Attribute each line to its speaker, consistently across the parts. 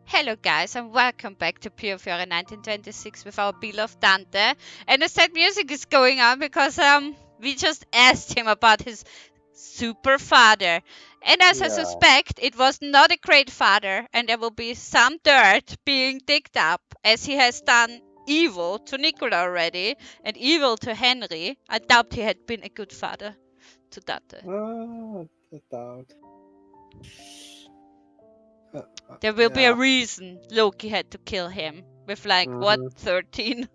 Speaker 1: Hello guys and welcome back to Piofiore 1926 with our beloved Dante. And the sad music is going on because we just asked him about his super father. And as I suspect, it was not a great father, and there will be some dirt being digged up as he has done evil to Nicola already and evil to Henry. I doubt he had been a good father to Dante.
Speaker 2: I doubt.
Speaker 1: There will be a reason Loki had to kill him with like what, 13?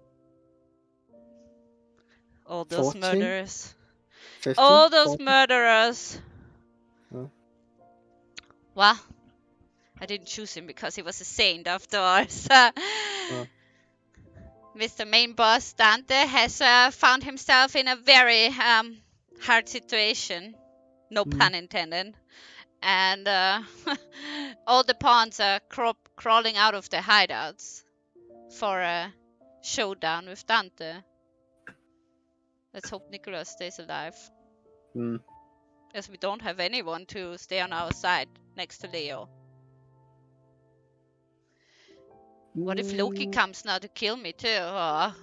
Speaker 1: All those
Speaker 2: 14?
Speaker 1: murderers.
Speaker 2: 15?
Speaker 1: All those
Speaker 2: 14?
Speaker 1: murderers.
Speaker 2: Huh?
Speaker 1: Well, I didn't choose him because he was a saint after all. Mr. Main Boss Dante has found himself in a very hard situation. No pun intended. And all the pawns are crawling out of their hideouts for a showdown with Dante. Let's hope Nicola stays alive. As we don't have anyone to stay on our side next to Leo. What if Loki comes now to kill me too? Oh,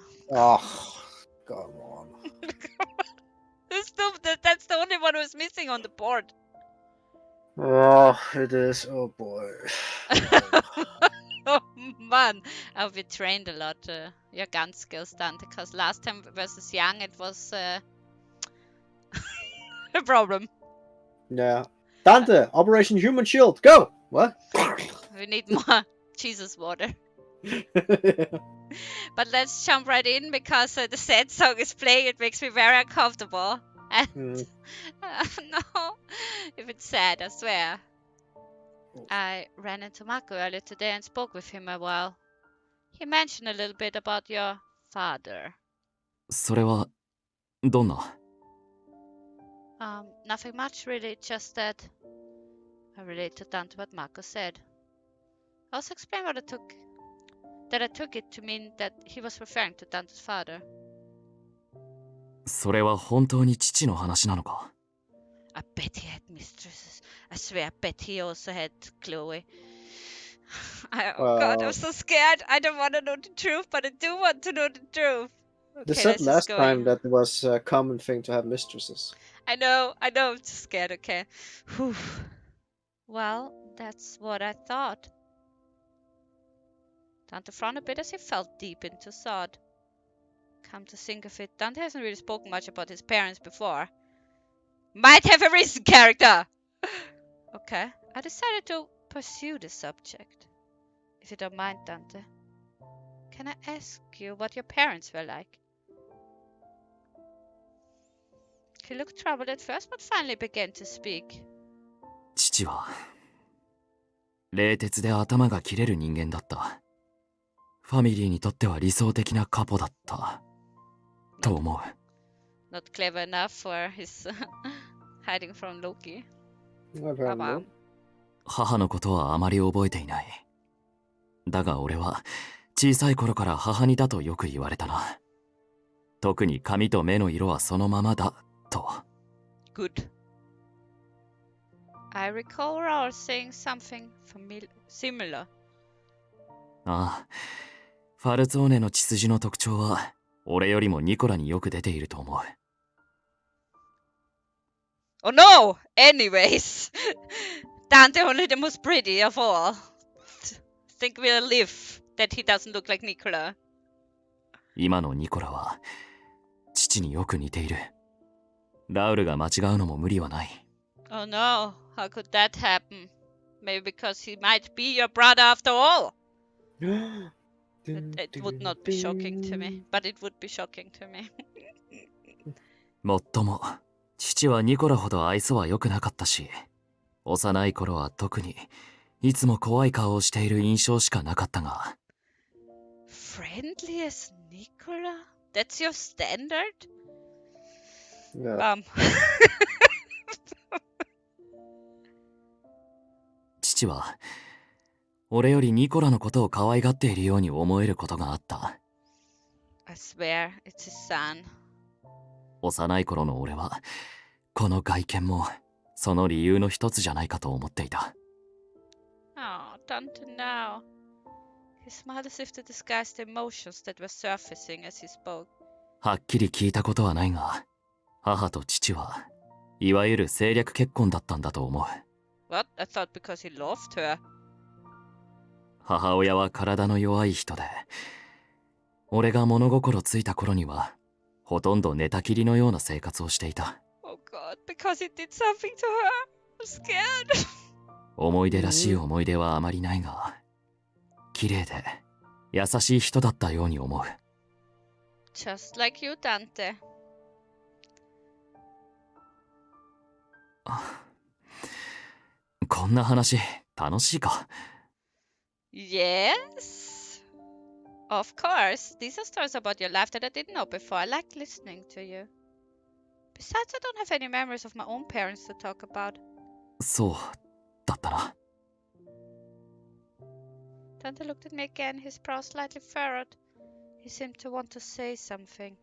Speaker 2: come on.
Speaker 1: That's the only one who's missing on the board.
Speaker 2: Oh, it is. Oh boy.
Speaker 1: Oh man, I've been trained a lot. Your gun skills, Dante, because last time versus Young it was a problem.
Speaker 2: Yeah. Dante, Operation Human Shield, go! What?
Speaker 1: We need more Jesus water. But let's jump right in because the sad song is playing. It makes me very uncomfortable. And no, if it's sad, I swear. I ran into Marco earlier today and spoke with him a while. He mentioned a little bit about your father.
Speaker 3: それはどんな?
Speaker 1: Nothing much really, just that I relate to Dante what Marco said. I also explained what I took it to mean that he was referring to Dante's father.
Speaker 3: それは本当に父の話なのか?
Speaker 1: I bet he had mistresses. I swear, I bet he also had Chloe. God, I'm so scared. I don't want to know the truth, but I do want to know the truth. Okay,
Speaker 2: they said last time that it was a common thing to have mistresses.
Speaker 1: I know, I'm just scared, okay. Whew. Well, that's what I thought. Dante frowned a bit as he felt deep into thought. Come to think of it, Dante hasn't really spoken much about his parents before. Might have a reason, character! Okay, I decided to pursue the subject. If you don't mind, Dante, can I ask you what your parents were like? He looked troubled at first, but finally began to speak.
Speaker 3: 父は冷徹で頭が切れる人間だった。ファミリーにとっては理想的なカポだったと思う。
Speaker 1: Not clever enough for his hiding from Loki.
Speaker 3: 母のことはあまり覚えていない。だが俺は小さい頃から母にだとよく言われたな。特に髪と目の色はそのままだと。
Speaker 1: Good. I recall Raul saying something similar.
Speaker 3: ああ、ファルツォーネの血筋の特徴は俺よりもニコラによく出ていると思う。
Speaker 1: Oh no! Anyways, Dante only the most pretty of all. Think we'll live that he doesn't look like Nicola.
Speaker 3: 今のニコラは父によく似ている。ラウルが間違うのも無理はない。
Speaker 1: Oh no, how could that happen? Maybe because he might be your brother after all. It would not be shocking to me, but it would be shocking to me.
Speaker 3: もっとも父はニコラほど愛想は良くなかったし、幼い頃は特にいつも怖い顔をしている印象しかなかったが。
Speaker 1: Friendly as Nicola? That's your standard?
Speaker 2: Yeah.
Speaker 3: 父は俺よりニコラのことを可愛がっているように思えることがあった。
Speaker 1: I swear, it's his son.
Speaker 3: 幼い頃の俺はこの外見もその理由の一つじゃないかと思っていた。
Speaker 1: Oh, Dante now. He smiled as if to disguise the emotions that were surfacing as he spoke.
Speaker 3: はっきり聞いたことはないが、母と父はいわゆる政略結婚だったんだと思う。
Speaker 1: What? I thought because he loved her.
Speaker 3: 母親は体の弱い人で、俺が物心ついた頃にはほとんど寝たきりのような生活をしていた。
Speaker 1: Oh God, because he did something to her. I'm scared.
Speaker 3: 思い出らしい思い出はあまりないが、綺麗で優しい人だったように思う。
Speaker 1: Just like you, Dante.
Speaker 3: こんな話楽しいか？
Speaker 1: Yes. Of course. These are stories about your life that I didn't know before. I like listening to you. Besides, I don't have any memories of my own parents to talk about.
Speaker 3: そうだったな。
Speaker 1: Dante looked at me again, his brow slightly furrowed. He seemed to want to say something.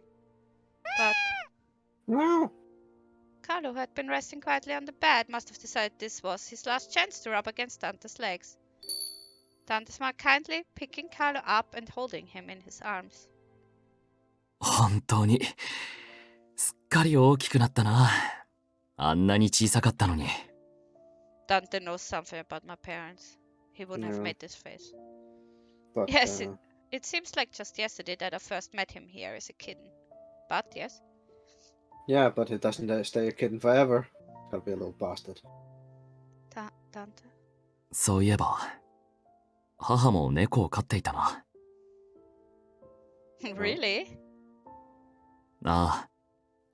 Speaker 1: But
Speaker 2: Wow.
Speaker 1: Carlo, who had been resting quietly on the bed, must have decided this was his last chance to rub against Dante's legs. Dante smiled kindly, picking Carlo up and holding him in his arms.
Speaker 3: 本当にすっかり大きくなったな。あんなに小さかったのに。
Speaker 1: Dante knows something about my parents. He wouldn't have
Speaker 2: Yeah.
Speaker 1: made this face.
Speaker 2: But
Speaker 1: Yes, it seems like just yesterday that I first met him here as a kitten. But yes.
Speaker 2: yeah, but it doesn't stay a kitten forever. It's gotta be a little bastard.
Speaker 1: Dante.
Speaker 3: そういえば母も猫を飼っていたな。
Speaker 1: Really?
Speaker 3: ああ、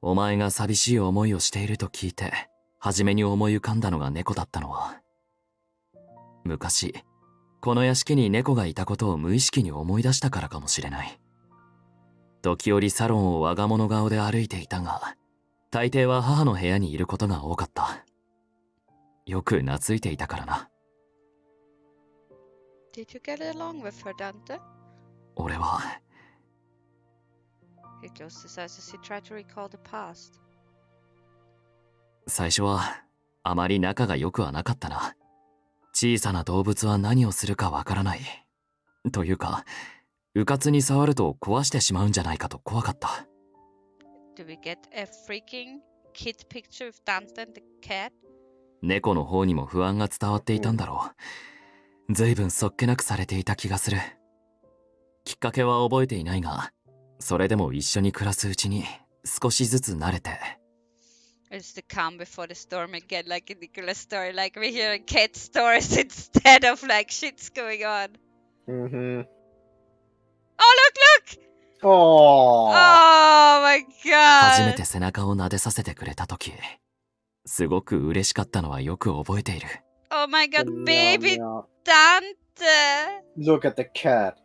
Speaker 3: お前が寂しい思いをしていると聞いて初めに思い浮かんだのが猫だったのは、昔この屋敷に猫がいたことを無意識に思い出したからかもしれない。時折サロンを我が物顔で歩いていたが、大抵は母の部屋にいることが多かった。よく懐いていたからな。
Speaker 1: Did you get along with her, Dante?
Speaker 3: 俺は
Speaker 1: He closed his eyes as he tried to recall the past.
Speaker 3: 最初はあまり仲が良くはなかったな。小さな動物は何をするかわからない。というか、うかつに触ると壊してしまうんじゃないかと怖かった。
Speaker 1: Do we get a freaking kid picture of Dante and the cat?
Speaker 3: 猫の方にも不安が伝わっていたんだろう。ずいぶんそっけなくされていた気がする。きっかけは覚えていないが、それでも一緒に暮らすうちに少しずつ慣れて。
Speaker 1: It's the calm before the storm again, like in Nicola's story. Like we hear cat stories instead of like shit's going on.
Speaker 2: Mm-hmm.
Speaker 1: Oh, look!
Speaker 2: Oh.
Speaker 1: Oh my
Speaker 3: 初め
Speaker 1: god!
Speaker 3: て背中を撫でさせてくれた時、すごく嬉しかったのはよく覚えている。
Speaker 1: Oh my god,
Speaker 2: Meow,
Speaker 1: baby
Speaker 2: meow.
Speaker 1: Dante!
Speaker 2: Look at the cat.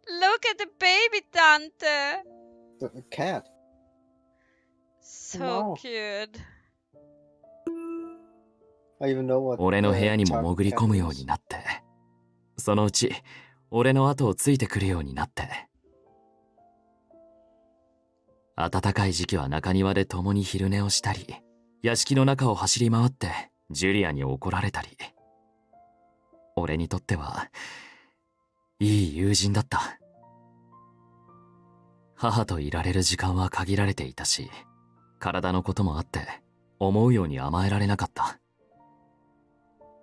Speaker 1: Look at the baby Dante!
Speaker 2: The cat.
Speaker 1: So
Speaker 2: Wow.
Speaker 1: cute.
Speaker 2: I even know what
Speaker 3: 俺の部屋にも
Speaker 2: type of
Speaker 3: 潜り
Speaker 2: cat
Speaker 3: 込む
Speaker 2: it
Speaker 3: よう
Speaker 2: is.
Speaker 3: になって、そのうち俺の後をついてくるようになって。暖かい時期は中庭で共に昼寝をしたり、屋敷の中を走り回ってジュリアに怒られたり。俺にとってはいい友人だった。母といられる時間は限られていたし、体のこともあって思うように甘えられなかった。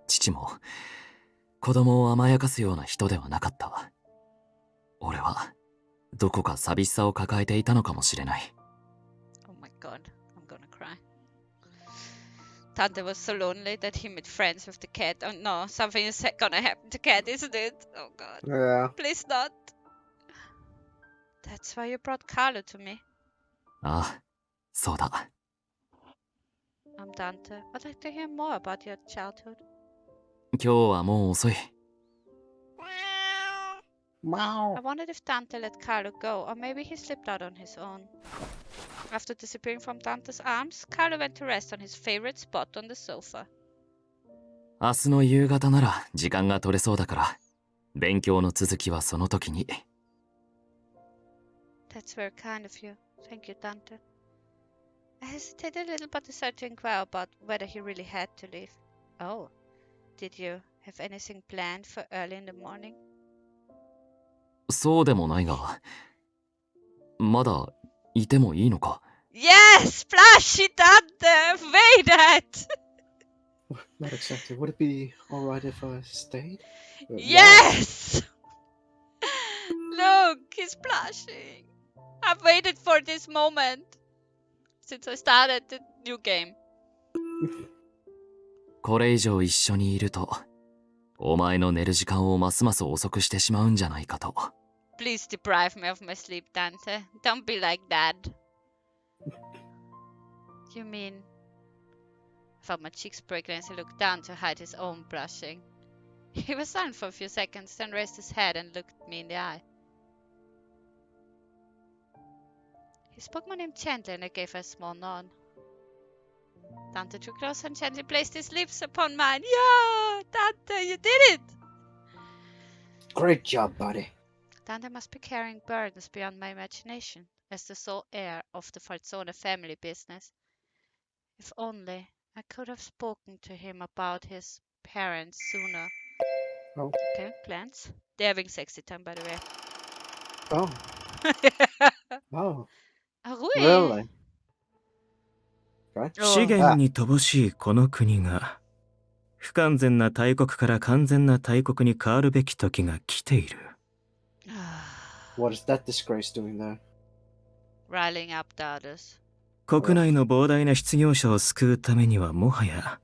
Speaker 3: 父も子供を甘やかすような人ではなかった。俺はどこか寂しさを抱えていたのかもしれない。
Speaker 1: Oh my god, I'm gonna cry. Dante was so lonely that he made friends with the cat. Oh no, something is gonna happen to cat, isn't it? Oh god.
Speaker 2: Yeah.
Speaker 1: Please not. That's why you brought Carlo to me.
Speaker 3: ああ、そうだ。
Speaker 1: I'm Dante. I'd like to hear more about your childhood.
Speaker 3: 今日はもう遅い。
Speaker 2: Meow.
Speaker 1: I wondered if Dante let Carlo go, or maybe he slipped out on his own. After disappearing from Dante's arms, Carlo went to rest on his favorite spot on the sofa.
Speaker 3: 明日の夕方なら時間が取れそうだから、勉強の続きはその時に。
Speaker 1: That's very kind of you. Thank you, Dante. I hesitated a little but decided to inquire about whether he really had to leave. Oh, did you have anything planned for early in the morning?
Speaker 3: そうでもないが、まだいてもいいのか？
Speaker 1: Yes! Flashy Dante! Wait that!
Speaker 2: Not exactly. Would it be alright if I stayed? Why?
Speaker 1: Yes! Look, he's blushing. I've waited for this moment since I started the new game.
Speaker 3: これ以上一緒にいると、お前の寝る時間をますます遅くしてしまうんじゃないかと。
Speaker 1: Please deprive me of my sleep, Dante. Don't be like that. You mean... I felt my cheeks breaking as he looked down to hide his own blushing. He was silent for a few seconds, then raised his head and looked me in the eye. He spoke my name gently and I gave her a small nod. Dante drew closer and gently placed his lips upon mine. Yeah! Dante, you did it!
Speaker 2: Great job, buddy.
Speaker 1: Dante must be carrying burdens beyond my imagination, as the sole heir of the Falzone family business. If only I could have spoken to him about his parents sooner.
Speaker 2: Oh.
Speaker 1: Okay, plans. They're having sexy time, by the way.
Speaker 2: Oh. Oh.
Speaker 1: Rui!
Speaker 2: Really? Right?
Speaker 4: 資源に乏しいこの国が不完全な大国から完全な大国に変わるべき時が来ている。
Speaker 2: What is that disgrace doing there?
Speaker 1: Riling up the others.
Speaker 4: 国内の膨大な失業者を救うためにはもはや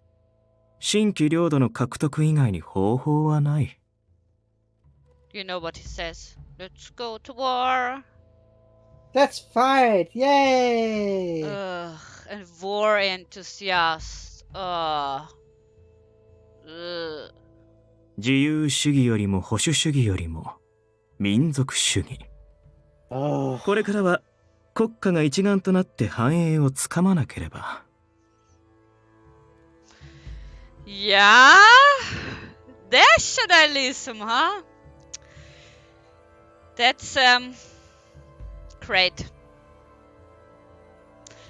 Speaker 4: 新規領土の獲得以外に方法はない。
Speaker 1: You know what he says. Let's go to war.
Speaker 2: Let's fight! Yay!
Speaker 1: And war enthusiasts.
Speaker 4: 自由主義よりも保守主義よりも民族主義。
Speaker 2: Oh.
Speaker 4: これからは国家が一丸となって繁栄をつかまなければ。
Speaker 1: Yeah? Nationalism, huh? That's, great.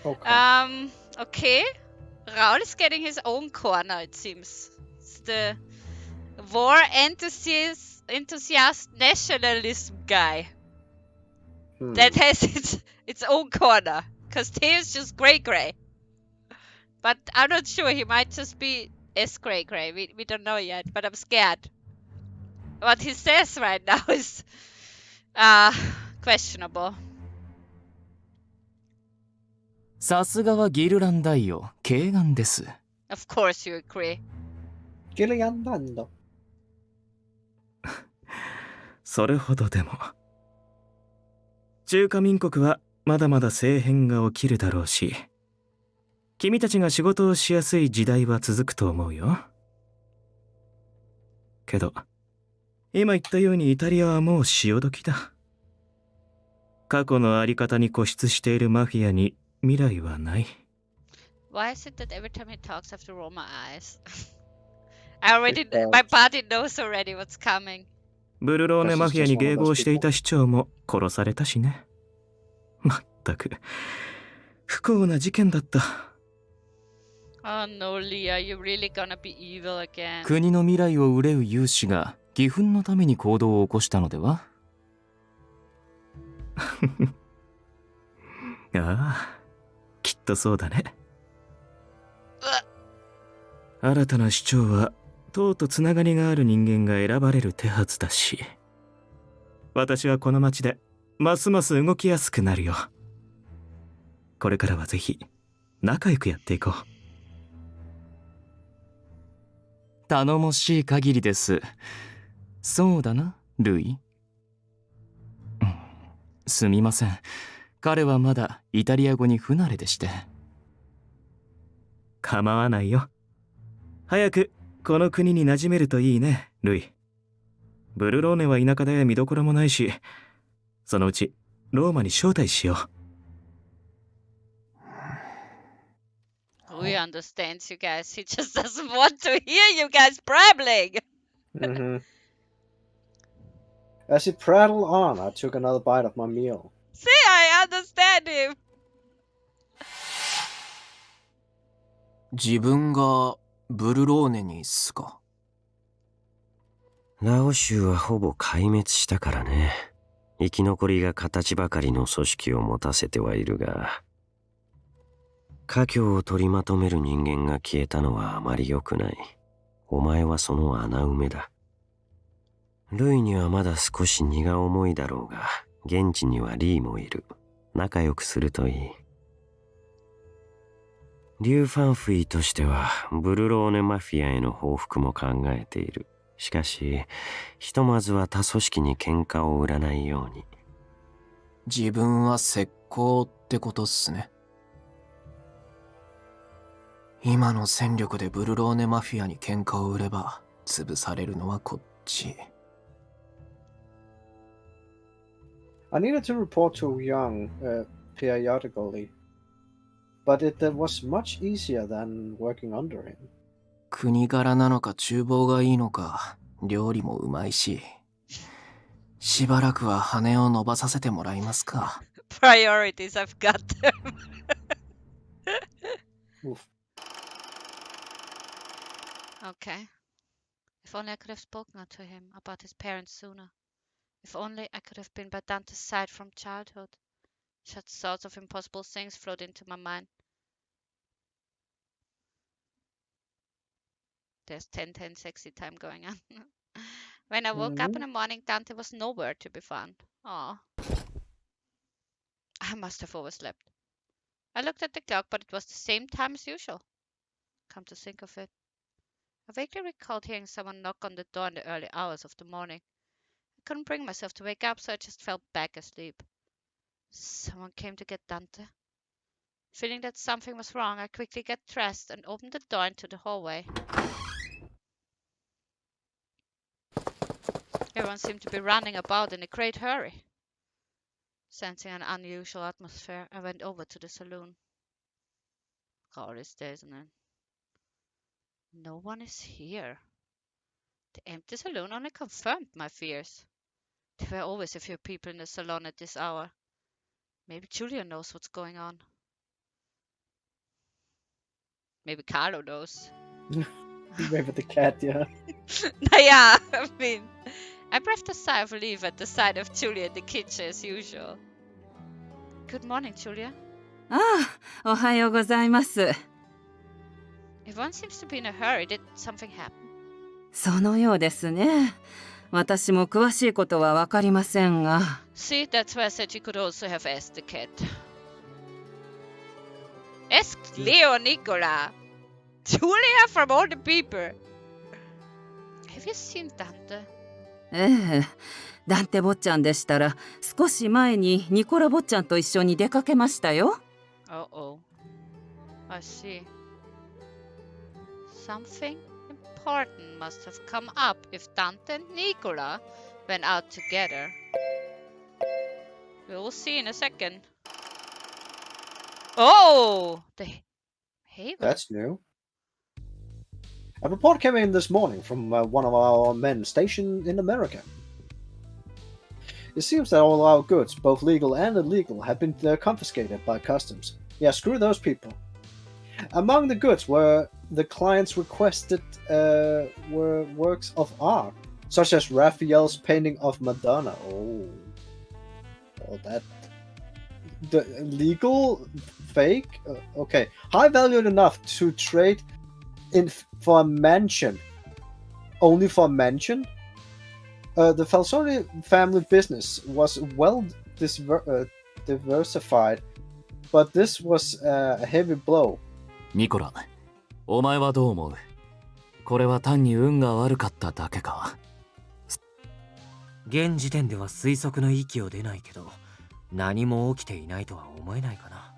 Speaker 2: Okay.
Speaker 1: Okay. Raul is getting his own corner, it seems. It's the war enthusiast nationalism guy. That has its own corner. Because Theo's just grey. But I'm not sure, he might just be S grey. We don't know yet, but I'm scared. What he says right now is questionable.
Speaker 3: さすがはギルラン大王、敬願です。
Speaker 1: Of course you agree.
Speaker 2: Lilliana and Dante.
Speaker 4: それほどでも。中華民国はまだまだ政変が起きるだろうし、君たちが仕事をしやすい時代は続くと思うよ。けど、今言ったようにイタリアはもう潮時だ。過去のあり方に固執しているマフィアに未来はない。
Speaker 1: Why is it that every time he talks I have to roll my eyes? My party knows already what's coming.
Speaker 4: ブルローネマフィアに迎合していた市長も殺されたしね。まったく不幸な事件だった。
Speaker 1: Oh no, Leah, you're really gonna be evil again.
Speaker 3: 国の未来を憂う有志が義憤のために行動を起こしたのでは？
Speaker 4: ああ、きっとそうだね。新たな市長は党とつながりがある人間が選ばれる手はずだし、私はこの町でますます動きやすくなるよ。これからはぜひ仲良くやっていこう。
Speaker 3: 頼もしい限りです。そうだな、ルイ。すみません。彼はまだイタリア語に不慣れでして。
Speaker 4: 構わないよ。早くこの国に馴染めるといいね、ルイ。ブルローネは田舎で見どころもないし、そのうちローマに招待しよう。
Speaker 1: Rui understands you guys. He just doesn't want to hear you guys prattling.
Speaker 2: As he prattled on, I took another bite of my meal.
Speaker 1: See, I understand him.
Speaker 5: 自分がブルローネにすか。
Speaker 6: ラオ州はほぼ壊滅したからね。生き残りが形ばかりの組織を持たせてはいるが、家業を取りまとめる人間が消えたのはあまり良くない。お前はその穴埋めだ。ルイにはまだ少し荷が重いだろうが、現地にはリーもいる。仲良くするといい。リュウ・ファンフィとしてはブルローネマフィアへの報復も考えている。しかしひとまずは他組織に喧嘩を売らないように。
Speaker 5: 自分は石膏ってことっすね。今の戦力でブルローネマフィアに喧嘩を売れば潰されるのはこっち。
Speaker 2: I needed to report to Young periodically, but it was much easier than working under him.
Speaker 5: 国柄なのか厨房がいいのか、料理もうまいし、しばらくは羽を伸ばさせてもらいますか。
Speaker 1: Priorities, I've got them.
Speaker 2: Oof.
Speaker 1: Okay. If only I could have spoken to him about his parents sooner. If only I could have been by Dante's side from childhood. Such thoughts of impossible things flowed into my mind. There's 10-10 sexy time going on. When I woke up in the morning, Dante was nowhere to be found. Aw. I must have overslept. I looked at the clock, but it was the same time as usual. Come to think of it, I vaguely recalled hearing someone knock on the door in the early hours of the morning. I couldn't bring myself to wake up, so I just fell back asleep. Someone came to get Dante. Feeling that something was wrong, I quickly got dressed and opened the door into the hallway. Everyone seemed to be running about in a great hurry. Sensing an unusual atmosphere, I went over to the saloon. Rarest, isn't it? No one is here. The empty saloon only confirmed my fears. There were always a few people in the salon at this hour. Maybe Julia knows what's going on. Maybe Carlo knows.
Speaker 2: Maybe the cat, yeah.
Speaker 1: Yeah, I mean, I breathed a sigh of relief at the sight of Julia in the kitchen as usual. Good morning, Julia.
Speaker 7: ああ、おはようございます。
Speaker 1: Everyone seems to be in a hurry. Did something happen?
Speaker 7: そのようですね。私も詳しいことはわかりませんが。
Speaker 1: See, that's why I said you could also have asked the cat. Ask Leo or Nicola. Julia from all the people. Have you seen Dante?
Speaker 7: ええ、ダンテ坊ちゃんでしたら少し前にニコラ坊ちゃんと一緒に出かけましたよ。
Speaker 1: Uh-oh. I see. Something important must have come up if Dante and Nicola went out together. We'll see in a second. Oh! The Haven.
Speaker 2: That's new. A report came in this morning from one of our men stationed in America. It seems that all our goods, both legal and illegal, have been confiscated by customs. Yeah, screw those people. Among the goods were the clients requested were works of art, such as Raphael's painting of Madonna. Oh, that the legal, fake. Okay, high valued enough to trade in for a mansion. Only for a mansion. The Falzone family business was well diversified, but this was a heavy blow.
Speaker 3: ニコラ、お前はどう思う？これは単に運が悪かっただけか？
Speaker 8: 現時点では推測の域を出ないけど、何も起きていないとは思えないかな。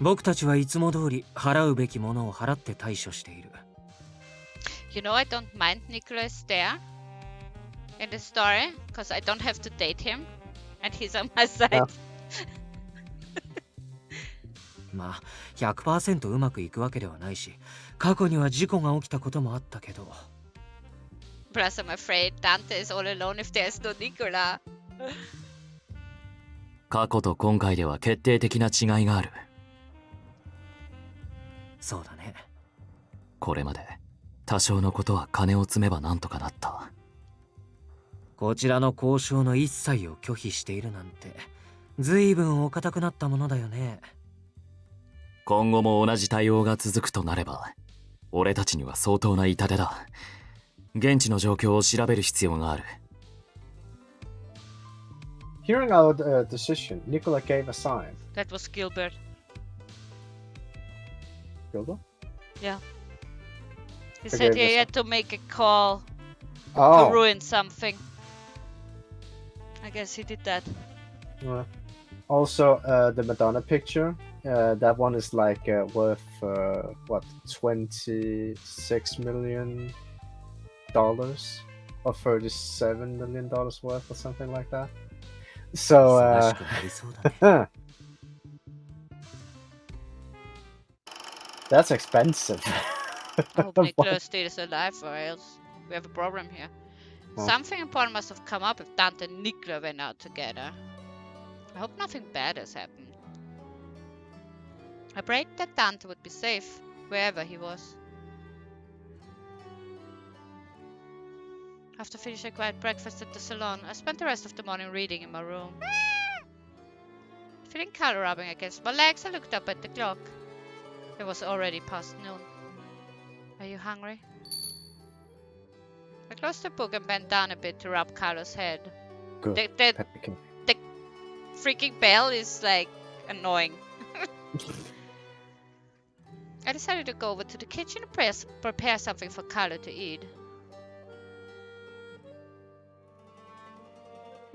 Speaker 8: 僕たちはいつも通り払うべきものを払って対処している。
Speaker 1: You know, I don't mind Nicola is there in the story, because I don't have to date him, and he's on my side.
Speaker 2: Yeah.
Speaker 8: まあ 100% うまくいくわけではないし、過去には事故が起きたこともあったけど。
Speaker 1: Plus, I'm afraid Dante is all alone if there's no Nicola.
Speaker 3: 過去と今回では決定的な違いがある。
Speaker 8: そうだね。
Speaker 3: これまで多少のことは金を積めばなんとかなった。
Speaker 8: こちらの交渉の一切を拒否しているなんて、随分お堅くなったものだよね。
Speaker 3: 今後も同じ対応が続くとなれば、俺たちには相当な痛手だ。現地の状況を調べる必要がある。
Speaker 2: Hearing our decision, Nicola gave a sign.
Speaker 1: That was Gilbert.
Speaker 2: Gilbert?
Speaker 1: Yeah. He
Speaker 2: Okay,
Speaker 1: said he
Speaker 2: this
Speaker 1: had to make a call to
Speaker 2: Oh.
Speaker 1: ruin something. I guess he did that.
Speaker 2: Also, the Madonna picture. That one is like worth what, $26 million or $37 million worth or something like that. So
Speaker 8: 忙しくなりそうだね。
Speaker 2: that's expensive.
Speaker 1: I hope Nicola stays alive or else we have a problem here.
Speaker 2: Oh.
Speaker 1: Something important must have come up if Dante and Nicola went out together. I hope nothing bad has happened. I prayed that Dante would be safe, wherever he was. After finishing a quiet breakfast at the salon, I spent the rest of the morning reading in my room. Feeling color rubbing against my legs, I looked up at the clock. It was already past noon. Are you hungry? I closed the book and bent down a bit to rub Carlo's head.
Speaker 2: Good.
Speaker 1: The
Speaker 2: Pelican.
Speaker 1: freaking bell is like annoying. I decided to go over to the kitchen and prepare something for Carlo to eat.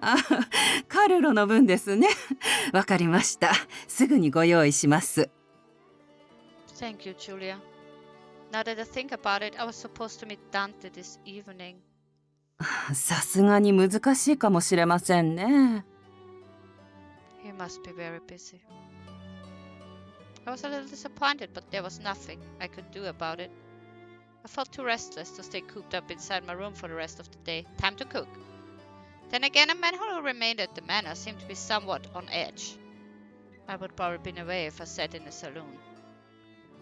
Speaker 7: あ、カルロの分ですね。わかりました。すぐにご用意します。
Speaker 1: Thank you, Julia. Now that I think about it, I was supposed to meet Dante this evening.
Speaker 7: さすがに難しいかもしれませんね。
Speaker 1: He must be very busy. I was a little disappointed, but there was nothing I could do about it. I felt too restless to stay cooped up inside my room for the rest of the day. Time to cook. Then again, a man who remained at the manor seemed to be somewhat on edge. I would probably been away if I sat in a saloon.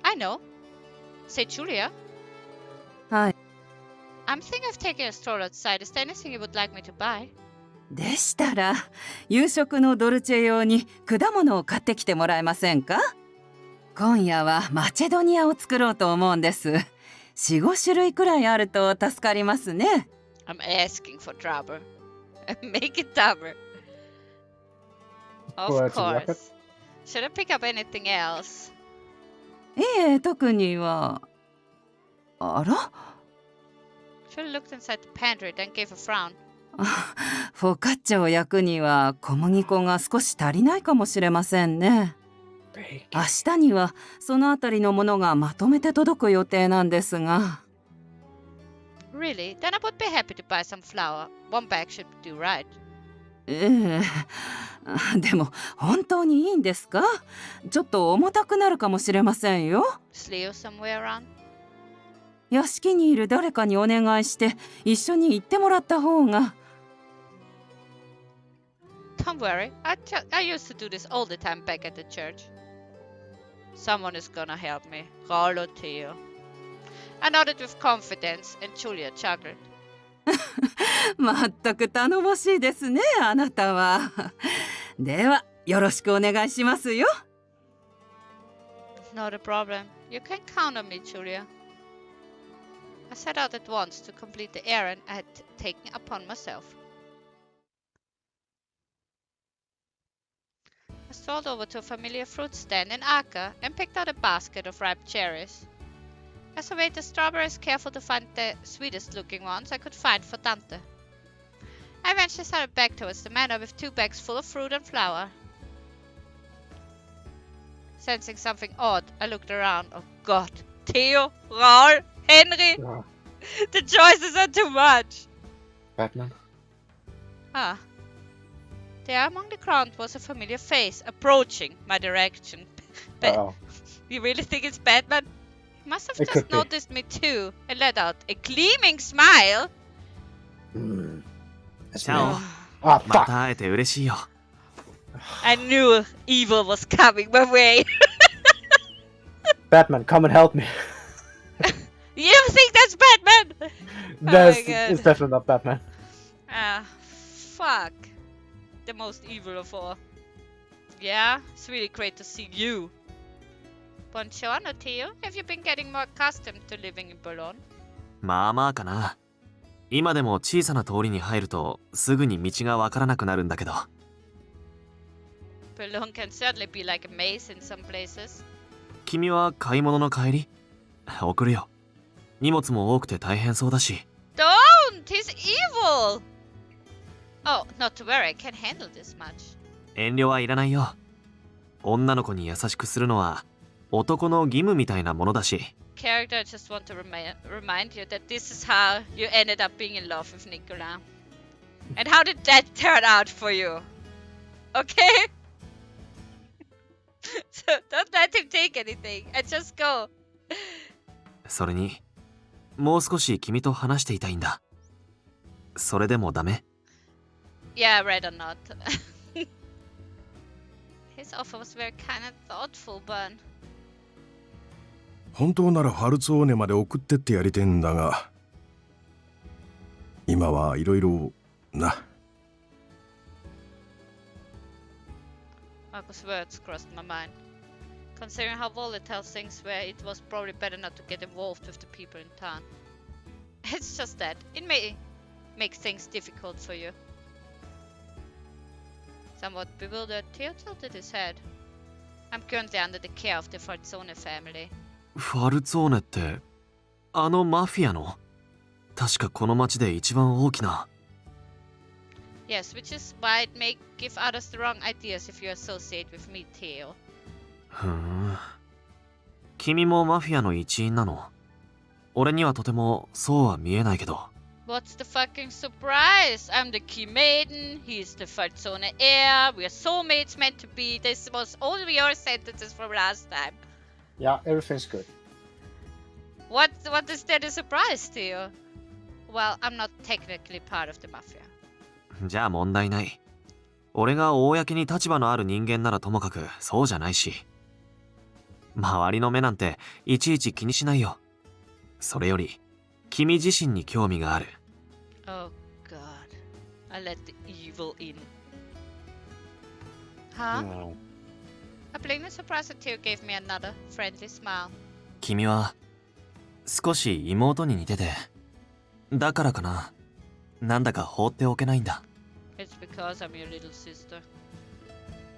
Speaker 1: I know. Say, Julia.
Speaker 7: はい。
Speaker 1: I'm thinking of taking a stroll outside. Is there anything you would like me to buy?
Speaker 7: でしたら、夕食のドルチェ用に果物を買ってきてもらえませんか？今夜はマチェドニアを作ろうと思うんです。4、5種類くらいあると助かりますね。
Speaker 1: I'm asking for trouble. Make it double. Of
Speaker 2: Well, that's a rocket.
Speaker 1: course. Should I pick up anything else?
Speaker 7: いえ、特には。あら？
Speaker 1: Julia looked inside the pantry, then gave a frown.
Speaker 7: フォカッチャを焼くには小麦粉が少し足りないかもしれませんね。明日にはそのあたりのものがまとめて届く予定なんですが。
Speaker 1: Really? Then I would be happy to buy some flour. One bag should do right.
Speaker 7: ええ。でも本当にいいんですか？ちょっと重たくなるかもしれませんよ。
Speaker 1: Is Leo somewhere around?
Speaker 7: 屋敷にいる誰かにお願いして一緒に行ってもらった方が。
Speaker 1: Don't worry. I used to do this all the time back at the church. Someone is gonna help me. Rollo Theo. I nodded with confidence, and Julia chuckled.
Speaker 7: まったく頼もしいですね、あなたは。では、よろしくお願いしますよ。
Speaker 1: Not a problem. You can count on me, Julia. I set out at once to complete the errand I had taken upon myself. I strolled over to a familiar fruit stand in Aka and picked out a basket of ripe cherries. As I weighed the strawberries, careful to find the sweetest looking ones I could find for Dante. I eventually started back towards the manor with 2 bags full of fruit and flour. Sensing something odd, I looked around. Oh God. Theo, Raul, Henry.
Speaker 2: Oh,
Speaker 1: The choices are too much.
Speaker 2: Batman.
Speaker 1: Ah. There among the crowd was a familiar face approaching my direction.
Speaker 2: Oh,
Speaker 1: You really think it's Batman? He must have
Speaker 2: It could
Speaker 1: just
Speaker 2: be.
Speaker 1: noticed me too and let out a gleaming smile.
Speaker 2: That's
Speaker 8: チャオ。
Speaker 2: me. Ah,
Speaker 4: ま
Speaker 2: fuck.
Speaker 4: た会えて嬉しいよ。
Speaker 1: I knew evil was coming my way.
Speaker 2: Batman, come and help me.
Speaker 1: You think that's Batman?
Speaker 2: That's
Speaker 1: God.
Speaker 2: it's definitely not Batman.
Speaker 1: Ah, fuck? The most evil of all. Yeah, it's really great to see you. Buongiorno, Theo. Have you been getting more accustomed to living in Bologna?
Speaker 3: まあまあかな。今でも小さな通りに入るとすぐに道がわからなくなるんだけど。
Speaker 1: Bologna can certainly be like a maze in some places.
Speaker 3: 君は買い物の帰り？送るよ。荷物も多くて大変そうだし。
Speaker 1: Don't! He's evil! Oh, not to worry, I can't handle this much.
Speaker 3: 遠慮はいらないよ。女の子に優しくするのは男の義務みたいなものだし。
Speaker 1: Character, I just want to remind you that this is how you ended up being in love with Nicola. And how did that turn out for you? Okay? So don't let him take anything and just go.
Speaker 3: それに、もう少し君と話していたいんだ。それでもダメ？
Speaker 1: Yeah, rather not. His offer was very kind and thoughtful, but...
Speaker 9: 本当ならファルツォーネまで送ってってやりてんだが、今はいろいろな。
Speaker 1: Marco's words crossed my mind. Considering how volatile things were, it was probably better not to get involved with the people in town. It's just that it may make things difficult for you. Somewhat bewildered, Theo tilted his head. I'm currently under the care of the Falzone family.
Speaker 3: ファルツォーネってあのマフィアの？確かこの町で一番大きな。
Speaker 1: Yes, which is why it may give others the wrong ideas if you associate with me, Theo.
Speaker 3: ふん。君もマフィアの一員なの？俺にはとてもそうは見えないけど。
Speaker 1: What's the fucking surprise? I'm the key maiden, he's the Falzone heir, we're soulmates meant to be. This was all your sentences from last time.
Speaker 2: Yeah, everything's good.
Speaker 1: What is there to surprise to you? Well, I'm not technically part of the mafia.
Speaker 3: じゃあ問題ない。俺が公に立場のある人間ならともかくそうじゃないし。周りの目なんていちいち気にしないよ。それより君自身に興味がある。
Speaker 1: Oh God, I let the evil in. Huh?
Speaker 2: No.
Speaker 1: A blinking surprise at Theo gave me another friendly smile.
Speaker 3: 君は少し妹に似てて、だからかな。なんだか放っておけないんだ。
Speaker 1: It's because I'm your little sister.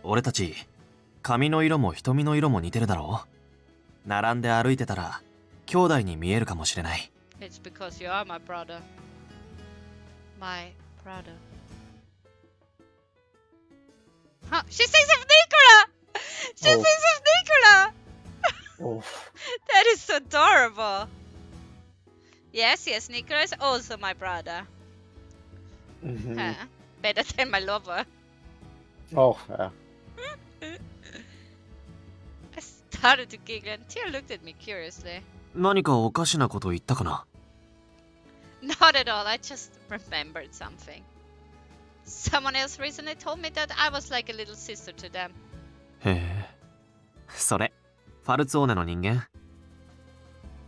Speaker 3: 俺たち髪の色も瞳の色も似てるだろう。並んで歩いてたら兄弟に見えるかもしれない。
Speaker 1: It's because you are my brother. My brother. Huh? She thinks of Nicola! She thinks of Nicola!
Speaker 2: Oh.
Speaker 1: That is so adorable. Yes, Nicola is also my brother.
Speaker 2: Mhm.
Speaker 1: Huh? Better than my lover.
Speaker 2: Oh, yeah.
Speaker 1: I started to giggle and Theo looked at me curiously.
Speaker 3: 何かおかしなこと言ったかな？
Speaker 1: Not at all, I just remembered something. Someone else recently told me that I was like a little sister to them.
Speaker 3: へえ。それ、ファルツォーネの人間？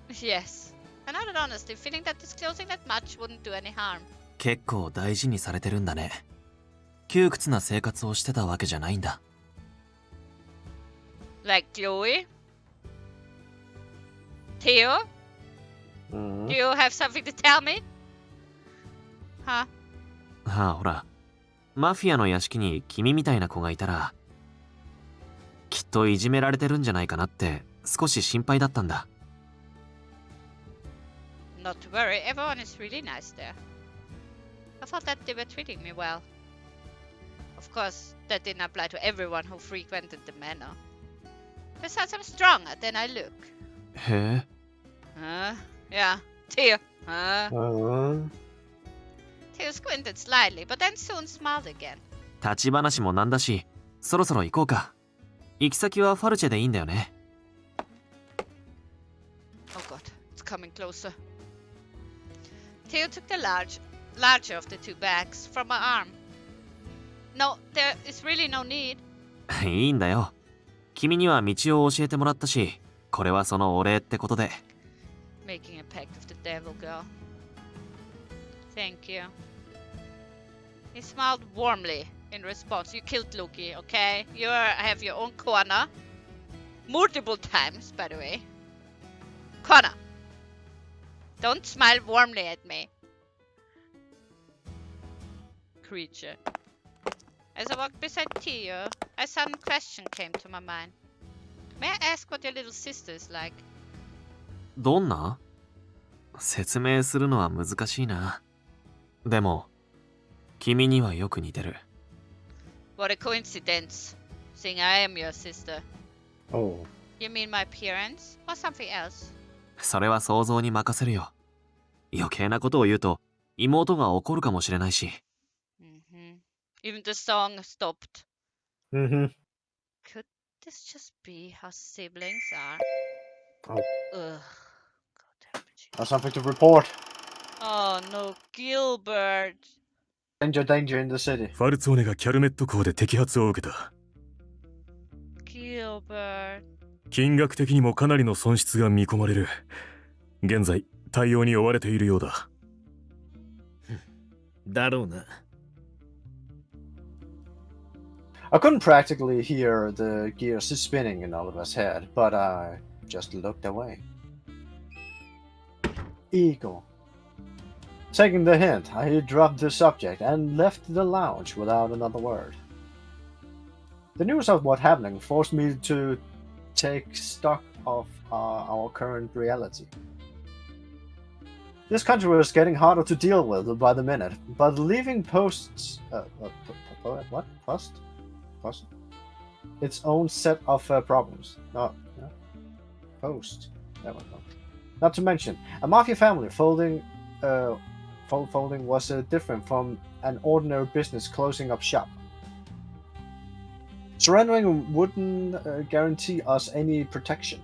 Speaker 1: Yes. And I don't honestly feeling that disclosing that much wouldn't do any harm.
Speaker 3: 結構大事にされてるんだね。窮屈な生活をしてたわけじゃないんだ。
Speaker 1: Like Chloe? Theo?
Speaker 2: Mhm.
Speaker 1: Do you have something to tell me? Huh?
Speaker 3: はあ、ほら、マフィアの屋敷に君みたいな子がいたら、きっといじめられてるんじゃないかなって少し心配だったんだ。
Speaker 1: Not to worry, everyone is really nice there. I thought that they were treating me well. Of course, that didn't apply to everyone who frequented the manor. Besides, I'm stronger than I look.
Speaker 3: へえ。
Speaker 1: Yeah, Theo.
Speaker 2: Mhm.
Speaker 1: Theo squinted slightly, but then soon smiled again.
Speaker 3: 立ち話もなんだし、そろそろ行こうか。行き先はファルチェでいいんだよね。
Speaker 1: Oh god, it's coming closer. Theo took the larger of the two bags from my arm. No, there is really no need.
Speaker 3: いいんだよ。君には道を教えてもらったし、これはそのお礼ってことで。
Speaker 1: Making a pact with the devil girl. Thank you. He smiled warmly in response. You killed Loki, okay? You have your own corner. Multiple times, by the way. Corner. Don't smile warmly at me. Creature. As I walked beside Theo, a sudden question came to my mind. May I ask what your little sister is like?
Speaker 8: どんな？説明するのは難しいな。でも、君にはよく似てる。
Speaker 1: What a coincidence, seeing I am your sister.
Speaker 2: Oh.
Speaker 1: You mean my appearance, or something else?
Speaker 8: それは想像に任せるよ。余計なことを言うと、妹が怒るかもしれないし。
Speaker 1: Even the song stopped.
Speaker 2: Mm-hmm.
Speaker 1: Could this just be how siblings are?
Speaker 2: Oh.
Speaker 1: Ugh.
Speaker 2: That's something to report.
Speaker 1: Oh no, Gilbert.
Speaker 2: Danger in the city.
Speaker 9: ファルツォーネがキャルメット港で摘発を受けた。
Speaker 1: Gilbert.
Speaker 9: 金額的にもかなりの損失が見込まれる。現在、対応に追われているようだ。
Speaker 4: だろうな。
Speaker 2: I couldn't practically hear the gears spinning in Oliver's head, but I just looked away. Eagle. Taking the hint, I dropped the subject and left the lounge without another word. The news of what happened forced me to take stock of our current reality. This country was getting harder to deal with by the minute, but leaving posts... what? Post? Its own set of problems. Post. There we go. Not to mention, a mafia family folding was different from an ordinary business closing up shop. Surrendering wouldn't guarantee us any protection.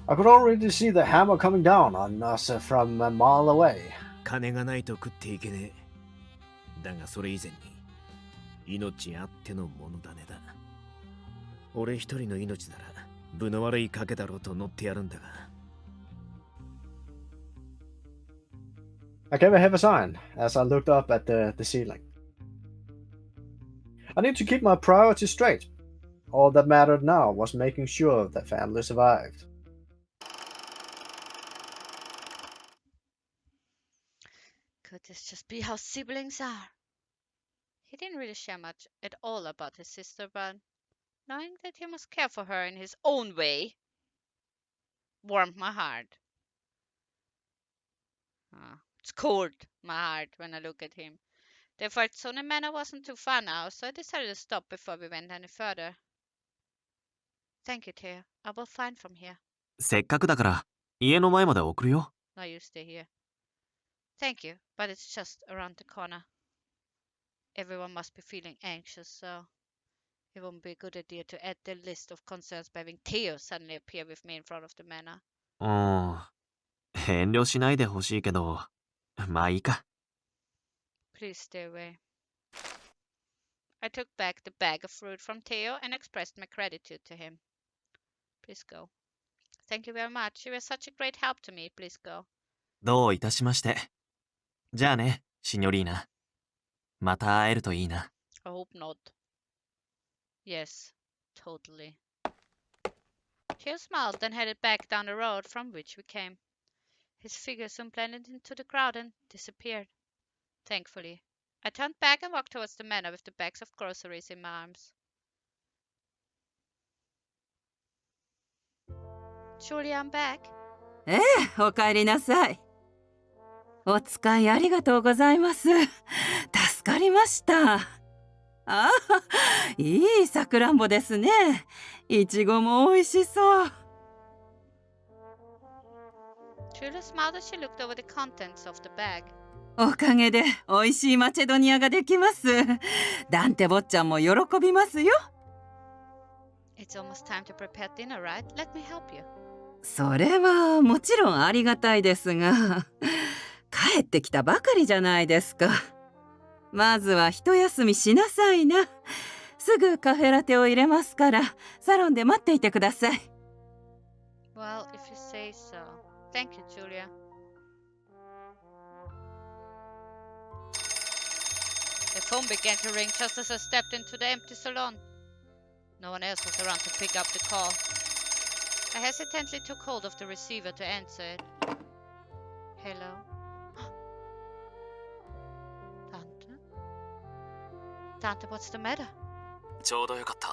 Speaker 2: I could already see the hammer coming down on us from a mile away.
Speaker 4: 金がないと食っていけねえ。だがそれ以前に命あってのものだねだ。俺一人の命なら分の悪い賭けだろうと乗ってやるんだが。
Speaker 2: I gave a heavy sign as I looked up at the ceiling. I need to keep my priorities straight. All that mattered now was making sure the family survived.
Speaker 1: Could this just be how siblings are? He didn't really share much at all about his sister, but knowing that he must care for her in his own way warmed my heart. It's cold, my heart, when I look at him. The Falzone manor wasn't too far now, so I decided to stop before we went any further. Thank you, Theo. I will find from here.
Speaker 8: せっかくだから、家の前まで送るよ。
Speaker 1: No, you stay here. Thank you, but it's just around the corner. Everyone must be feeling anxious, so it won't be a good idea to add the list of concerns by having Theo suddenly appear with me in front of the manor.
Speaker 8: 遠慮しないでほしいけど、まあいいか。
Speaker 1: Please stay away. I took back the bag of fruit from Theo and expressed my gratitude to him. Please go. Thank you very much. You were such a great help to me. Please go.
Speaker 8: どういたしまして。じゃあね、シニョリーナ。また会えるといいな。
Speaker 1: I hope not. Yes, totally. Theo smiled, then headed back down the road from which we came. His figure soon blended into the crowd and disappeared. Thankfully, I turned back and walked towards the manor with the bags of groceries in my arms. Julia, I'm back.
Speaker 7: ええ、お帰りなさい。お使いありがとうございます。助かりました。ああ、いいさくらんぼですね。いちごも美味しそう。
Speaker 1: Julia smiled as she looked over the contents of the bag.
Speaker 7: おかげで美味しいマチェドニアができます。ダンテ坊ちゃんも喜びますよ。
Speaker 1: It's almost time to prepare dinner, right? Let me help you.
Speaker 7: それはもちろんありがたいですが、帰ってきたばかりじゃないですか。まずは一休みしなさいな。すぐカフェラテを入れますから、サロンで待っていてください。
Speaker 1: Well, if you say so. Thank you, Julia. The phone began to ring just as I stepped into the empty salon. No one else was around to pick up the call. I hesitantly took hold of the receiver to answer it. Hello? Dante? Dante, what's the matter?
Speaker 3: ちょうどよかった。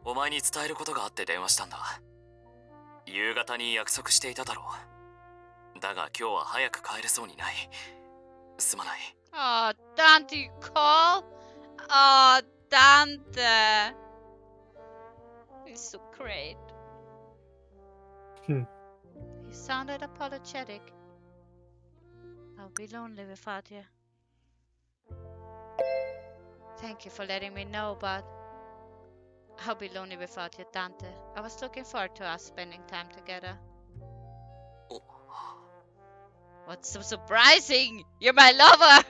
Speaker 3: お前に伝えることがあって電話したんだ。夕方に約束していただろう。だが今日は早く帰れそうにない。すまない。
Speaker 1: Oh, Dante, you call? Oh, Dante. He's so great.
Speaker 2: Hmm.
Speaker 1: He sounded apologetic. I'll be lonely without you. Thank you for letting me know, but I'll be lonely without you, Dante. I was looking forward to us spending time together. What's so surprising? You're my lover!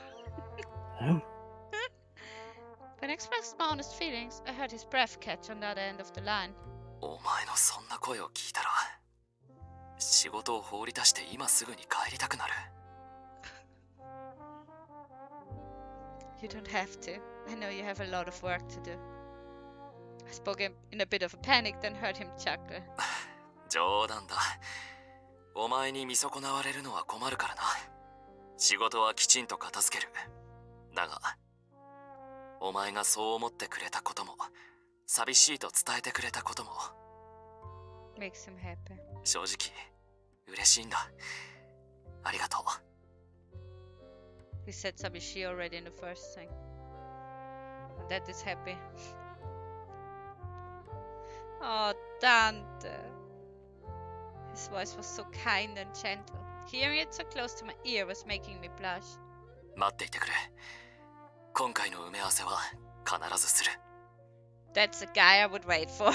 Speaker 1: When I expressed my honest feelings, I heard his breath catch on the other end of the line.
Speaker 3: お前のそんな声を聞いたら、仕事を放り出して今すぐに帰りたくなる。
Speaker 1: You don't have to. I know you have a lot of work to do. I spoke in a bit of a panic, then heard him chuckle.
Speaker 3: 冗談だ。お前に見損なわれるのは困るからな。仕事はきちんと片付ける。だが、お前がそう思ってくれたことも、寂しいと伝えてくれたことも、
Speaker 1: Makes him happy.
Speaker 3: 正直、嬉しいんだ。ありがとう。
Speaker 1: He said Sabishi already in the first thing. And that is happy. Oh, Dante. His voice was so kind and gentle. Hearing it so close to my ear was making me blush.
Speaker 3: 待っていてくれ。今回の埋め合わせは必ずする。
Speaker 1: That's a guy I would wait for.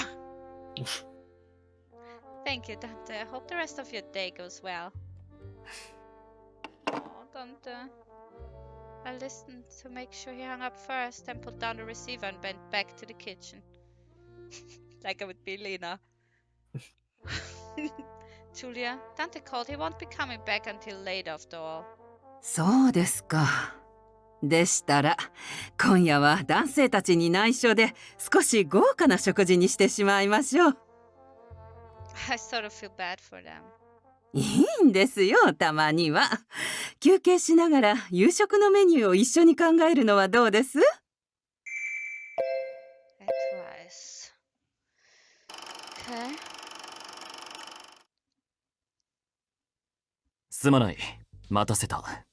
Speaker 1: Thank you, Dante. I hope the rest of your day goes well. Oh, Dante. I listened to make sure he hung up first, then put down the receiver and went back to the kitchen. Like I would be Lena. Julia, Dante called. He won't be coming back until late after all.
Speaker 7: そうですか。でしたら今夜は男性たちに内緒で少し豪華な食事にしてしまいましょう。
Speaker 1: I sort of feel bad for them.
Speaker 7: いいんですよ、たまには。休憩しながら夕食のメニューを一緒に考えるのはどうです？
Speaker 1: Advice. Okay.
Speaker 3: すまない。待たせた。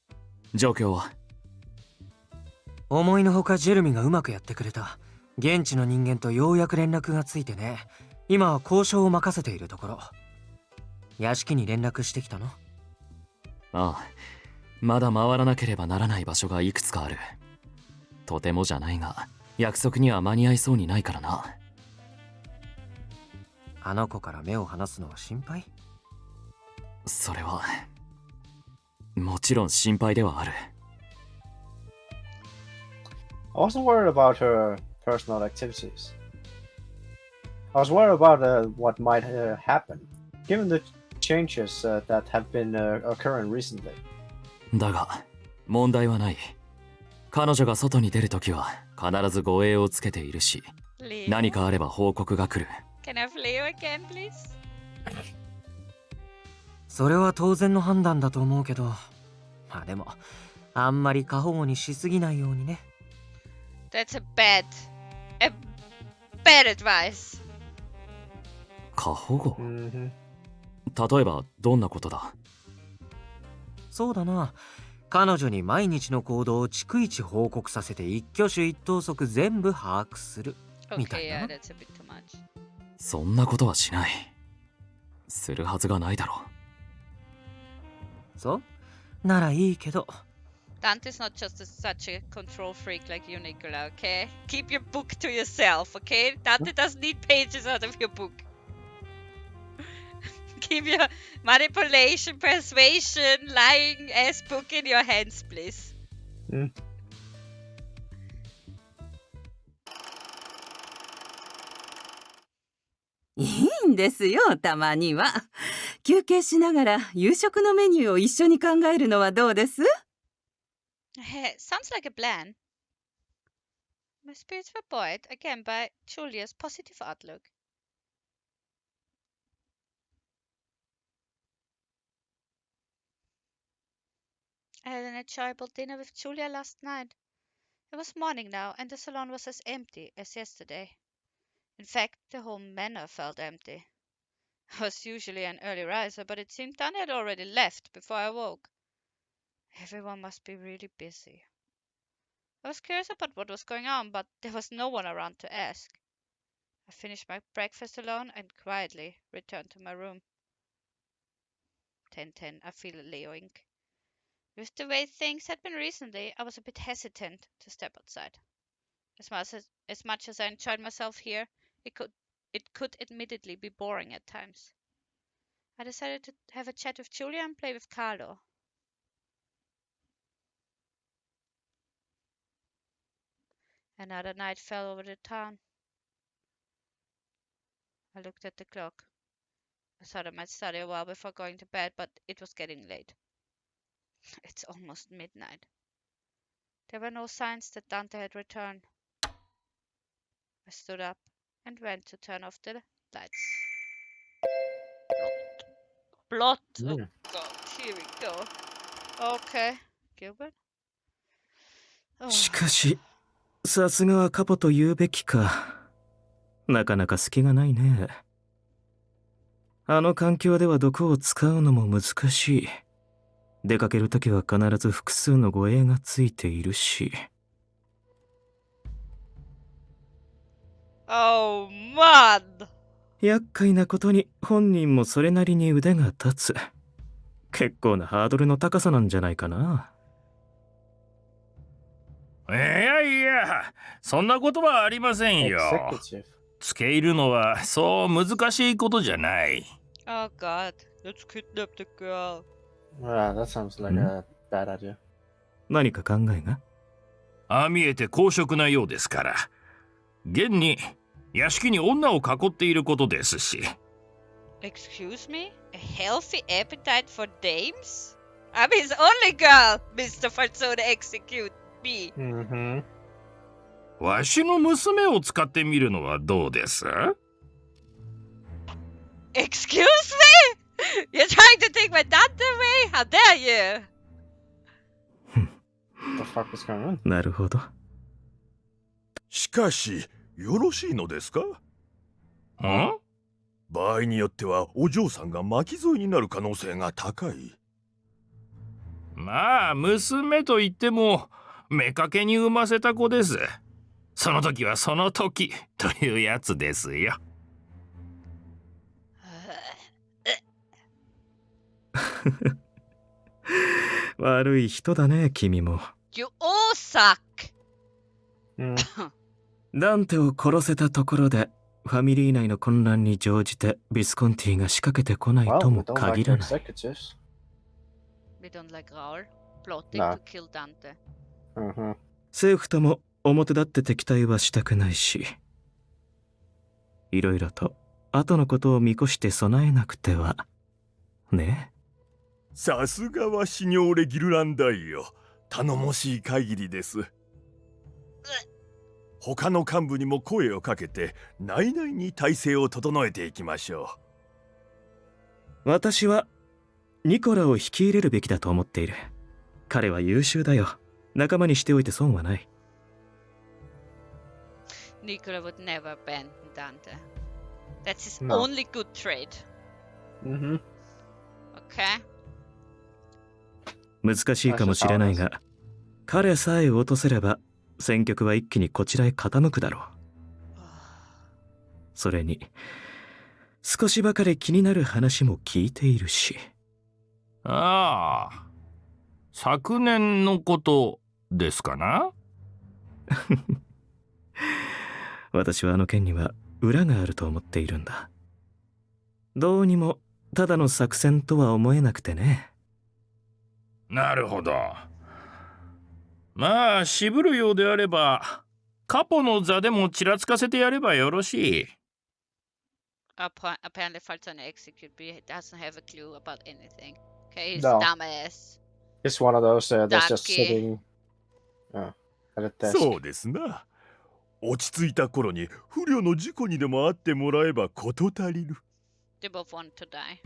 Speaker 3: 状況は？
Speaker 5: 思いのほかジェルミがうまくやってくれた。現地の人間とようやく連絡がついてね。今は交渉を任せているところ。屋敷に連絡してきたの？
Speaker 3: ああ、まだ回らなければならない場所がいくつかある。とてもじゃないが、約束には間に合いそうにないからな。
Speaker 5: あの子から目を離すのは心配？
Speaker 3: それは、もちろん心配ではある。
Speaker 2: I wasn't worried about her personal activities. I was worried about what might happen, given the changes that have been occurring recently.
Speaker 3: だが、問題はない。彼女が外に出るときは必ず護衛をつけているし、
Speaker 1: Leo?
Speaker 3: 何かあれば報告が来る。
Speaker 1: Can I have Leo again, please?
Speaker 5: それは当然の判断だと思うけど、まあでもあんまり過保護にしすぎないようにね。
Speaker 1: That's a bad advice.
Speaker 3: 過保護？
Speaker 2: Mm-hmm.
Speaker 3: 例えばどんなことだ？
Speaker 5: そうだな。彼女に毎日の行動を逐一報告させて一挙手一投足全部把握するみた
Speaker 1: Okay,
Speaker 5: い
Speaker 1: yeah,
Speaker 5: な。
Speaker 1: that's a bit too much.
Speaker 3: そんなことはしない。するはずがないだろ
Speaker 5: そうならいいけど。
Speaker 1: Dante's not just such a control freak like you, Nicola, okay? Keep your book to yourself, okay? Dante doesn't need pages out of your book. Keep your manipulation, persuasion, lying ass book in your hands, please.
Speaker 2: Mm.
Speaker 7: いいんですよ、たまには。休憩しながら夕食のメニューを一緒に考えるのはどうです？
Speaker 1: Sounds like a plan. My spirits were buoyed again by Julia's positive outlook. I had an enjoyable dinner with Julia last night. It was morning now, and the salon was as empty as yesterday. In fact, the whole manor felt empty. I was usually an early riser, but it seemed Danny had already left before I woke. Everyone must be really busy. I was curious about what was going on, but there was no one around to ask. I finished my breakfast alone and quietly returned to my room. 10:10, I feel a Leoing. With the way things had been recently, I was a bit hesitant to step outside. As much as I enjoyed myself here, it could admittedly be boring at times. I decided to have a chat with Julia and play with Carlo. Another night fell over the town. I looked at the clock. I thought I might study a while before going to bed, but it was getting late. It's almost midnight. There were no signs that Dante had returned. I stood up and went to turn off the lights. Blot. Oh god, here we go. Okay, Gilbert?
Speaker 4: しかし、さすがはカポと言うべきか。なかなか隙がないね。あの環境では毒を使うのも難しい。出かけるときは必ず複数の護衛がついているし。
Speaker 1: Oh, man!
Speaker 4: 厄介なことに本人もそれなりに腕が立つ。結構なハードルの高さなんじゃないかな。
Speaker 10: いやいや、そんなことはありませんよ。付け入るのはそう難しいことじゃない。
Speaker 1: Oh god, let's kidnap the girl.
Speaker 2: That sounds like a bad idea.
Speaker 4: 何か考えが？
Speaker 10: ああ見えて公職なようですから。現に屋敷に女を囲っていることですし。
Speaker 1: Excuse me? A healthy appetite for dames? I'm his only girl, Mr. Falzone execute me.
Speaker 10: わしの娘を使ってみるのはどうです？
Speaker 1: Excuse me? You're trying to take my Dante away? How dare you?
Speaker 2: What the fuck is going on?
Speaker 4: なるほど。
Speaker 9: しかし、よろしいのですか？場合によってはお嬢さんが巻き添えになる可能性が高い。
Speaker 10: まあ、娘と言っても、妾に産ませた子です。その時はその時というやつですよ。
Speaker 4: 悪い人だね、君も。
Speaker 1: You all suck!
Speaker 4: ダンテを殺せたところで、ファミリー内の混乱に乗じてビスコンティが仕掛けてこないとも限らない。
Speaker 1: We don't like Raul plotting to kill Dante.
Speaker 4: 政府とも表立って敵対はしたくないし、いろいろと後のことを見越して備えなくてはね。
Speaker 9: さすがはシニョーレ・ギルランダイよ。頼もしい限りです。他の幹部にも声をかけて内々に体制を整えていきましょ
Speaker 4: う。私はニコラを引き入れるべきだと思っている。彼は優秀だよ。仲間にしておいて損はない。
Speaker 1: Nicola would never abandon Dante. That's his only good trait. Okay.
Speaker 4: 難しいかもしれないが、彼さえ落とせれば戦局は一気にこちらへ傾くだろう。それに少しばかり気になる話も聞いているし。
Speaker 10: ああ、昨年のことですかな？
Speaker 4: 私はあの件には裏があると思っているんだ。どうにもただの作戦とは思えなくてね。
Speaker 10: なるほど。まあ渋るようであればカポの座でもちらつかせてやればよろしい。
Speaker 1: Apparently Falzone execute me. He doesn't have a clue about anything. Okay, he's dumbass.
Speaker 2: It's one of those that's just sitting at a desk.
Speaker 9: そうですな。落ち着いた頃に不慮の事故にでもあってもらえば事足りる。
Speaker 1: They both want to die.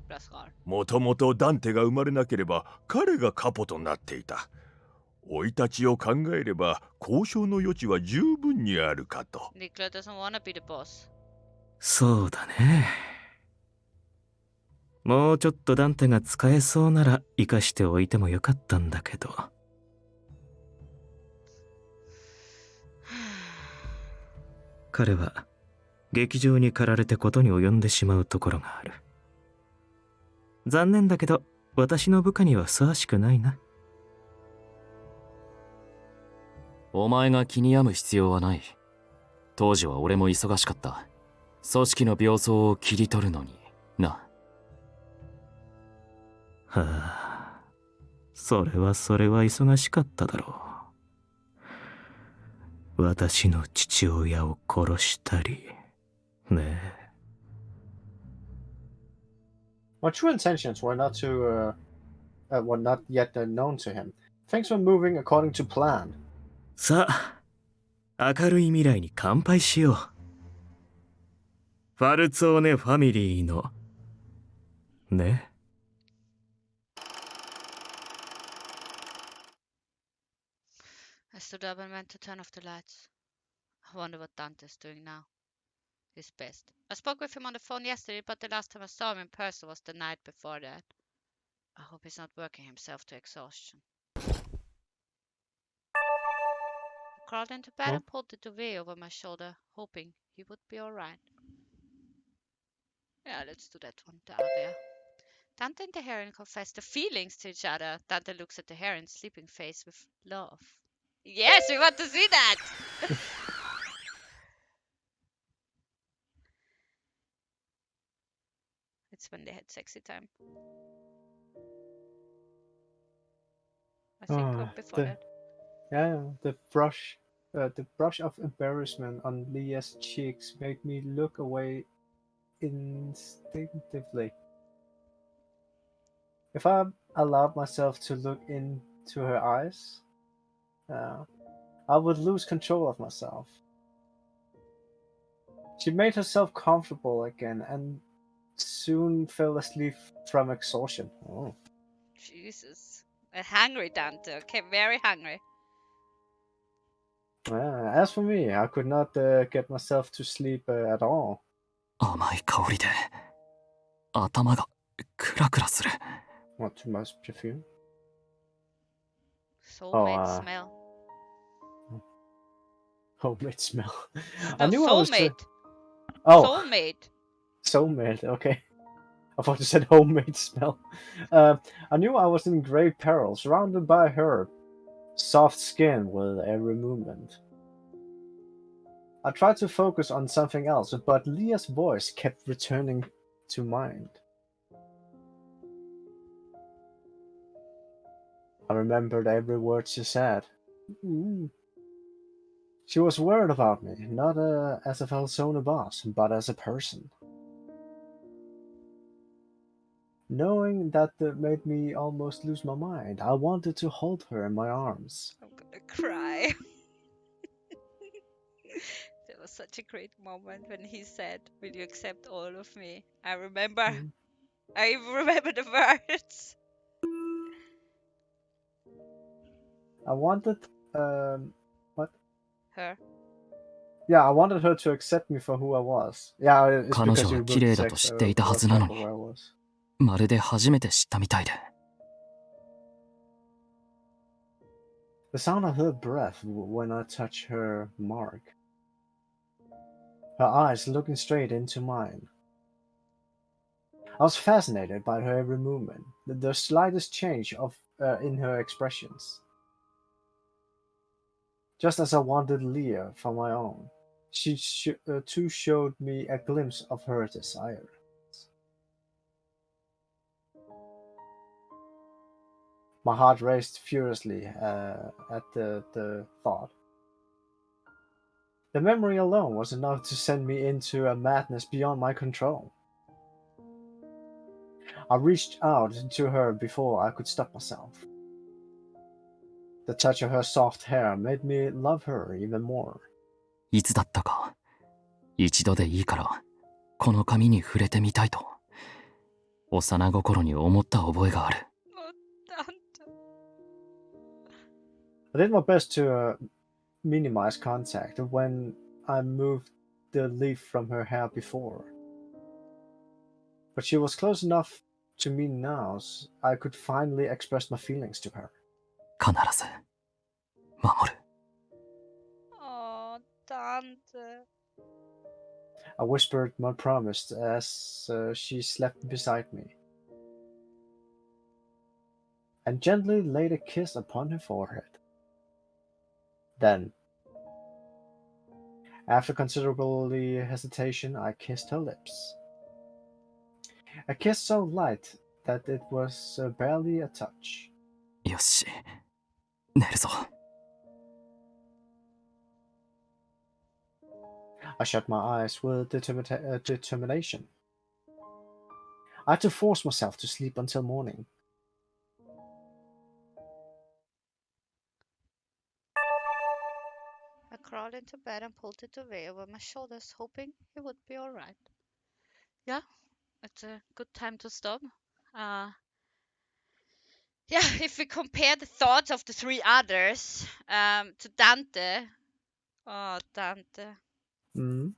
Speaker 1: That's all.
Speaker 9: もともとダンテが生まれなければ彼がカポとなっていた。生い立ちを考えれば交渉の余地は十分にあるかと。
Speaker 1: Nicola doesn't wanna be the boss.
Speaker 4: そうだね。もうちょっとダンテが使えそうなら生かしておいてもよかったんだけど。彼は劇場に駆られてことに及んでしまうところがある。残念だけど私の部下にはふさわしくないな。
Speaker 3: お前が気に病む必要はない。当時は俺も忙しかった。組織の病巣を切り取るのにな。
Speaker 4: はあ、それは忙しかっただろう。私の父親を殺したりねえ。
Speaker 2: My true intentions were not yet known to him. Things were moving according to plan.
Speaker 4: さあ、明るい未来に乾杯しよう。ファルツォーネファミリーのね。
Speaker 1: I stood up and went to turn off the lights. I wonder what Dante's doing now. His best. I spoke with him on the phone yesterday, but the last time I saw him in person was the night before that. I hope he's not working himself to exhaustion. I crawled into bed and pulled the duvet over my shoulder, hoping he would be alright. Yeah, let's do that one, the aria. Dante and the heron confess their feelings to each other. Dante looks at the heron's sleeping face with love. Yes, we want to see that! It's when they had sexy time. I think before that.
Speaker 2: Yeah, the brush of embarrassment on Leah's cheeks made me look away instinctively. If I allowed myself to look into her eyes, I would lose control of myself. She made herself comfortable again and soon fell asleep from exhaustion. Oh.
Speaker 1: Jesus. Hungry, Dante. Okay, very hungry.
Speaker 2: As for me, I could not get myself to sleep at all.
Speaker 3: 甘い香りで頭がクラクラする。
Speaker 2: Not too much perfume.
Speaker 1: Soulmate smell.
Speaker 2: Homemade smell.
Speaker 1: No,
Speaker 2: I knew
Speaker 1: soulmate.
Speaker 2: Soulmate. Soulmate. Okay. I thought you said homemade smell. I knew I was in grave peril, surrounded by her soft skin with every movement. I tried to focus on something else, but Leah's voice kept returning to mind. I remembered every word she said. She was worried about me, not as a Falzone boss, but as a person. Knowing that made me almost lose my mind. I wanted to hold her in my arms.
Speaker 1: I'm gonna cry. That was such a great moment when he said, "Will you accept all of me?" I remember the words.
Speaker 2: I wanted, what?
Speaker 1: Her.
Speaker 2: Yeah, I wanted her to accept me for who I was. Yeah, it's
Speaker 3: 彼
Speaker 2: because
Speaker 3: 女
Speaker 2: you
Speaker 3: は綺麗だと知っていたはずなのに、まるで初めて知ったみたいで。
Speaker 2: The sound of her breath when I touched her mark. Her eyes looking straight into mine. I was fascinated by her every movement, the slightest change in her expressions. Just as I wanted Leah for my own, she too showed me a glimpse of her desire. My heart raced furiously at the thought. The memory alone was enough to send me into a madness beyond my control. I reached out to her before I could stop myself. The touch of her soft hair made me love her even more.
Speaker 3: いつだったか一度でいいからこの髪に触れてみたいと幼心に思った覚えがある。
Speaker 1: Oh, Dante.
Speaker 2: I did my best to minimize contact when I moved the leaf from her hair before. But she was close enough to me now so I could finally express my feelings to her.
Speaker 3: 必ず守る。
Speaker 1: Oh, Dante.
Speaker 2: I whispered my promise as she slept beside me, and gently laid a kiss upon her forehead. Then, after considerable hesitation, I kissed her lips. A kiss so light that it was barely a touch.
Speaker 3: よし、寝るぞ。
Speaker 2: I shut my eyes with determination. I had to force myself to sleep until morning.
Speaker 1: I crawled into bed and pulled it away over my shoulders, hoping he would be all right. Yeah, it's a good time to stop. Yeah, if we compare the thoughts of the three others to Dante, oh, Dante.
Speaker 2: Mm.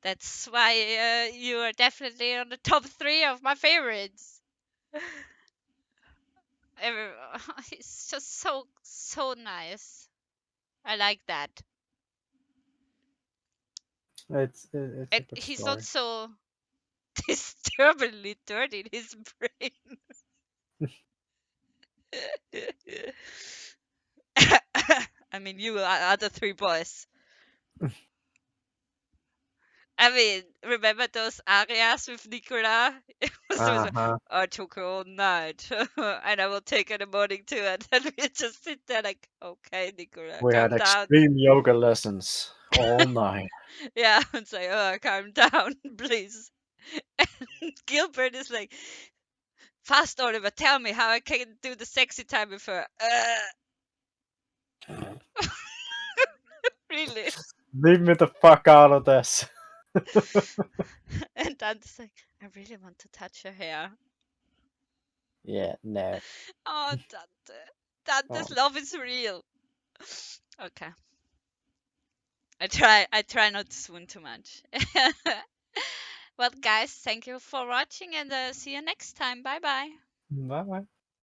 Speaker 1: That's why you are definitely on the top 3 of my favorites. He's just so nice. I like that.
Speaker 2: It's a
Speaker 1: And
Speaker 2: good
Speaker 1: he's
Speaker 2: story.
Speaker 1: not so disturbingly dirty in his brain. I mean, you are the 3 boys. I mean, remember those arias with Nicola? It was always like,
Speaker 2: Uh-huh.
Speaker 1: I took her all night, and I will take her in the morning too. And then we just sit there like, okay, Nicola,
Speaker 2: We
Speaker 1: calm
Speaker 2: had
Speaker 1: down.
Speaker 2: extreme yoga lessons all night.
Speaker 1: Yeah, it's like, oh, calm down, please. And Gilbert is like, fast, Oliver, tell me how I can do the sexy time with her. Really?
Speaker 2: Leave me the fuck out of this.
Speaker 1: And Dante's like, I really want to touch her hair.
Speaker 2: Yeah, no.
Speaker 1: Oh, Dante. Dante's
Speaker 2: Oh.
Speaker 1: love is real. Okay. I try not to swoon too much. Well, guys, thank you for watching and see you next time. Bye bye.
Speaker 2: Bye bye.